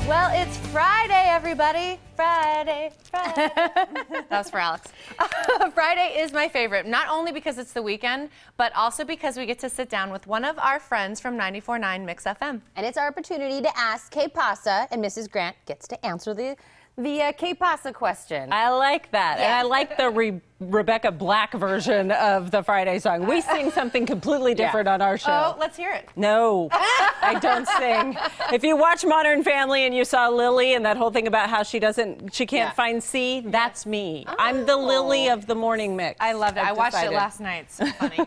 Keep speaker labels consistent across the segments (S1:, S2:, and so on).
S1: Well, it's Friday, everybody. Friday.
S2: That was for Alex.
S1: Friday is my favorite, not only because it's the weekend, but also because we get to sit down with one of our friends from 94.9 MIXfm.
S3: And it's our opportunity to ask K Pasa, and Mrs. Grant gets to answer the K Pasa question.
S2: I like that.
S3: Yeah.
S2: And I like the Rebecca Black version of the Friday song. We sing something completely different on our show.
S1: Oh, let's hear it.
S2: No, I don't sing. If you watch Modern Family and you saw Lily and that whole thing about how she can't find C, that's me.
S1: Oh.
S2: I'm the Lily of the morning mix.
S1: I loved it. I watched it
S2: decided.
S1: last night. It's so funny.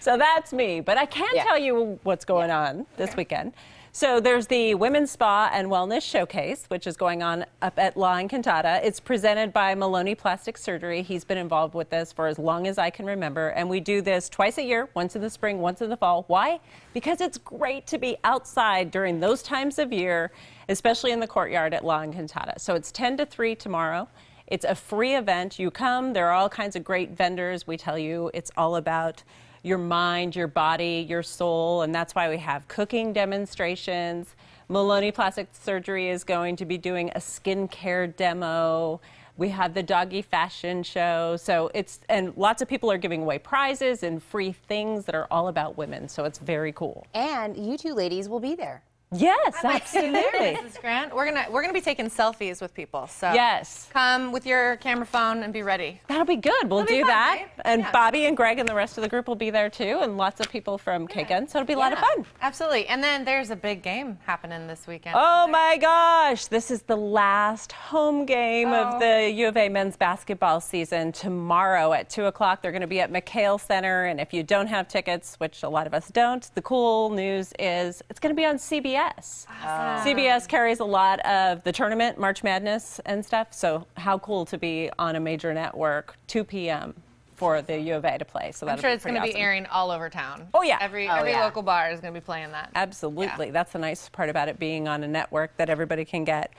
S2: So that's me. But I can tell you what's going on this weekend. So there's the Women's Spa and Wellness Showcase, which is going on up at La Encantada. It's presented by Maloney Plastic Surgery. He's been involved with this for as long as I can remember. And we do this twice a year, once in the spring, once in the fall. Why? Because it's great to be outside during those times of year, especially in the courtyard at La Encantada. So it's 10 to 3 tomorrow. It's a free event. You come. There are all kinds of great vendors. We tell you it's all about your mind, your body, your soul, and that's why we have cooking demonstrations. Maloney Plastic Surgery is going to be doing a skincare demo. We have the doggy fashion show. So and lots of people are giving away prizes and free things that are all about women. So it's very cool.
S3: And you two ladies will be there.
S2: Yes,
S1: I might see you there,
S2: absolutely.
S1: Mrs. Grant. We're gonna be taking selfies with people. So
S2: Yes.
S1: come with your camera phone and be ready.
S2: That'll be good. We'll
S1: That'll be
S2: do
S1: fun,
S2: that.
S1: right?
S2: And
S1: Yeah.
S2: Bobby and Greg and the rest of the group will be there too, and lots of people from K-Gun. So it'll be a lot of fun.
S1: Absolutely. And then there's a big game happening this weekend.
S2: Oh my gosh, this is the last home game of the U of A men's basketball season. Tomorrow at 2 o'clock, they're going to be at McHale Center. And if you don't have tickets, which a lot of us don't, the cool news is it's going to be on CBS. CBS carries a lot of the tournament, March Madness and stuff. So how cool to be on a major network, 2 p.m. for the U of A to play. So
S1: I'm sure it's going to be airing all over town.
S2: Oh, yeah.
S1: Every local bar is going to be playing that.
S2: Absolutely. That's the nice part about it being on a network that everybody can get.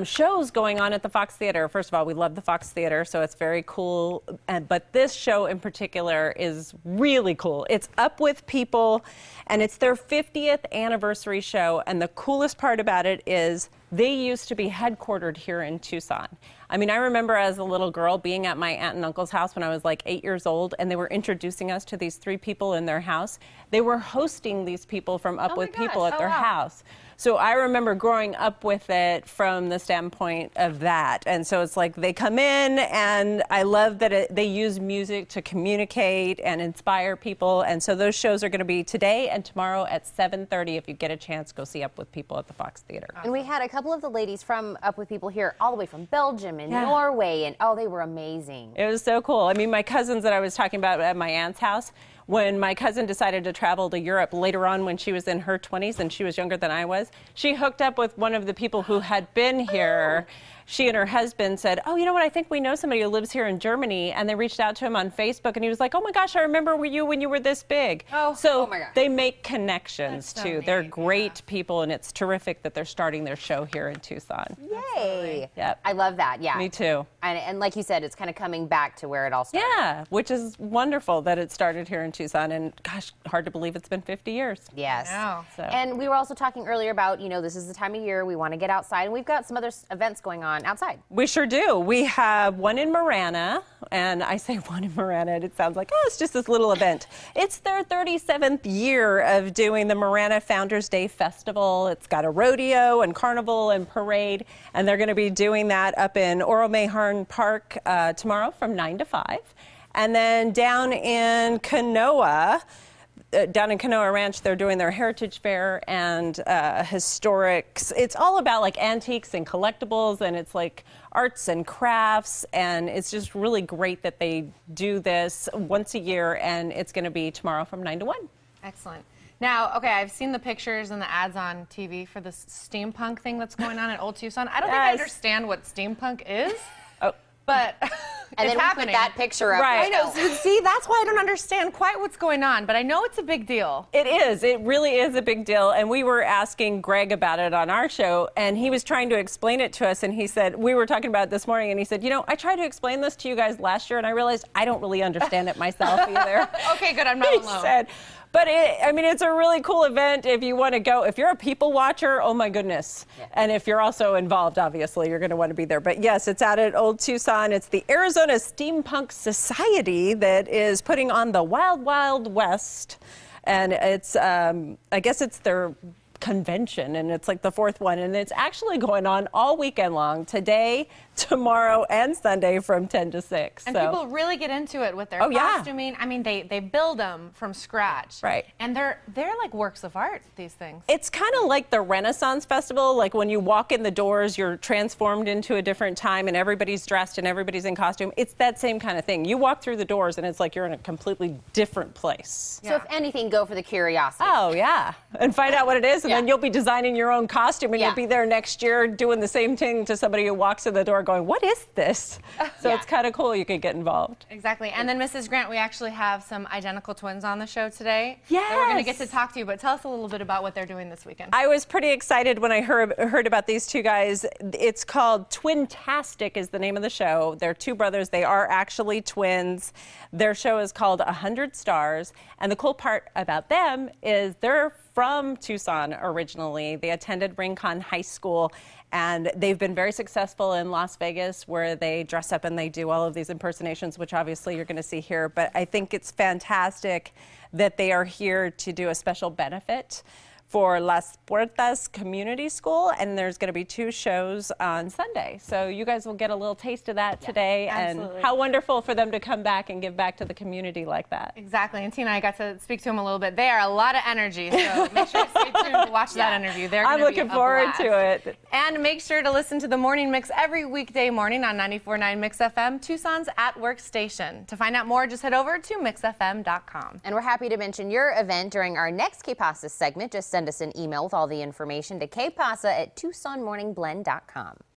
S2: Shows going on at the Fox Theater. First of all, we love the Fox Theater, so it's very cool. But this show in particular is really cool. It's Up With People, and it's their 50th anniversary show. And the coolest part about it is they used to be headquartered here in Tucson. I mean, I remember as a little girl being at my aunt and uncle's house when I was like 8 years old, and they were introducing us to these 3 people in their house. They were hosting these people from Up With People at their house. So I remember growing up with it from the standpoint of that. And so it's like they come in, and I love that they use music to communicate and inspire people. And so those shows are going to be today and tomorrow at 7:30. If you get a chance, go see Up With People at the Fox Theater.
S3: And we had a couple of the ladies from Up With People here, all the way from Belgium and Norway, and oh, they were amazing.
S2: It was so cool. I mean, my cousins that I was talking about at my aunt's house, when my cousin decided to travel to Europe later on when she was in her 20s and she was younger than I was, she hooked up with one of the people who had been here. She and her husband said, oh, you know what, I think we know somebody who lives here in Germany. And they reached out to him on Facebook, and he was like, oh my gosh, I remember you when you were this big. So they make connections too.
S1: Neat.
S2: They're great people, and it's terrific that they're starting their show here in Tucson.
S3: Yay.
S2: Yep.
S3: I love that, yeah.
S2: Me too.
S3: And like you said, it's kind of coming back to where it all started.
S2: Yeah, which is wonderful that it started here in Tucson. And gosh, hard to believe it's been 50 years.
S3: Yes.
S2: So.
S3: And we were also talking earlier about, you know, this is the time of year we want to get outside, and we've got some other events going on outside.
S2: We sure do. We have one in Marana, and I say one in Marana, and it sounds like, oh, it's just this little event. It's their 37th year of doing the Marana Founders Day Festival. It's got a rodeo and carnival and parade, and they're going to be doing that up in Oro-Mayharn Park tomorrow from 9 to 5. And then down in Kanoa Ranch, they're doing their Heritage Fair and historics. It's all about like antiques and collectibles, and it's like arts and crafts, and it's just really great that they do this once a year, and it's going to be tomorrow from 9 to 1.
S1: Excellent. Now, okay, I've seen the pictures and the ads on TV for this steampunk thing that's going on at Old Tucson. I don't think I understand what steampunk is. But
S3: and then we put that picture up.
S1: Right. I know. So, see, that's why I don't understand quite what's going on. But I know it's a big deal.
S2: It is. It really is a big deal. And we were asking Greg about it on our show, and he was trying to explain it to us. And he said, we were talking about it this morning, and he said, you know, I tried to explain this to you guys last year, and I realized I don't really understand it myself either.
S1: Okay, good. I'm not alone.
S2: He said, But I mean, it's a really cool event if you want to go. If you're a people watcher, oh my goodness. Yeah. And if you're also involved, obviously, you're going to want to be there. But yes, it's out at Old Tucson. It's the Arizona Steampunk Society that is putting on the Wild Wild West. And it's, I guess it's their convention, and it's like the fourth one, and it's actually going on all weekend long, today, tomorrow, and Sunday from 10 to 6.
S1: And people really get into it with their costuming. I mean, they build them from scratch.
S2: Right.
S1: And they're like works of art, these things.
S2: It's kind of like the Renaissance Festival. Like when you walk in the doors, you're transformed into a different time, and everybody's dressed and everybody's in costume. It's that same kind of thing. You walk through the doors, and it's like you're in a completely different place.
S3: So if anything, go for the curiosity.
S2: Oh, yeah. And find out what it is, and then you'll be designing your own costume, and you'll be there next year doing the same thing to somebody who walks in the door going, what is this? So it's kind of cool. You could get involved.
S1: Exactly. And then, Mrs. Grant, we actually have some identical twins on the show today.
S2: Yes.
S1: That we're going to get to talk to you, but tell us a little bit about what they're doing this weekend.
S2: I was pretty excited when I heard about these two guys. It's called Twintastic is the name of the show. They're two brothers. They are actually twins. Their show is called 100 Stars. And the cool part about them is they're from Tucson originally. They attended Rincon High School, and they've been very successful in Las Vegas, where they dress up and they do all of these impersonations, which obviously you're going to see here. But I think it's fantastic that they are here to do a special benefit for Las Puertas Community School, and there's going to be 2 shows on Sunday. So you guys will get a little taste of that today, and how wonderful for them to come back and give back to the community like that.
S1: Exactly, and Tina, I got to speak to them a little bit. They are a lot of energy, so make sure to stay tuned to watch that interview.
S2: I'm looking forward to it.
S1: And make sure to listen to the Morning Mix every weekday morning on 94.9 MIXfm, Tucson's at work station. To find out more, just head over to MIXfm.com.
S3: And we're happy to mention your event during our next K-Pasa segment. Just send us an email with all the information to kpasa@TucsonMorningBlend.com.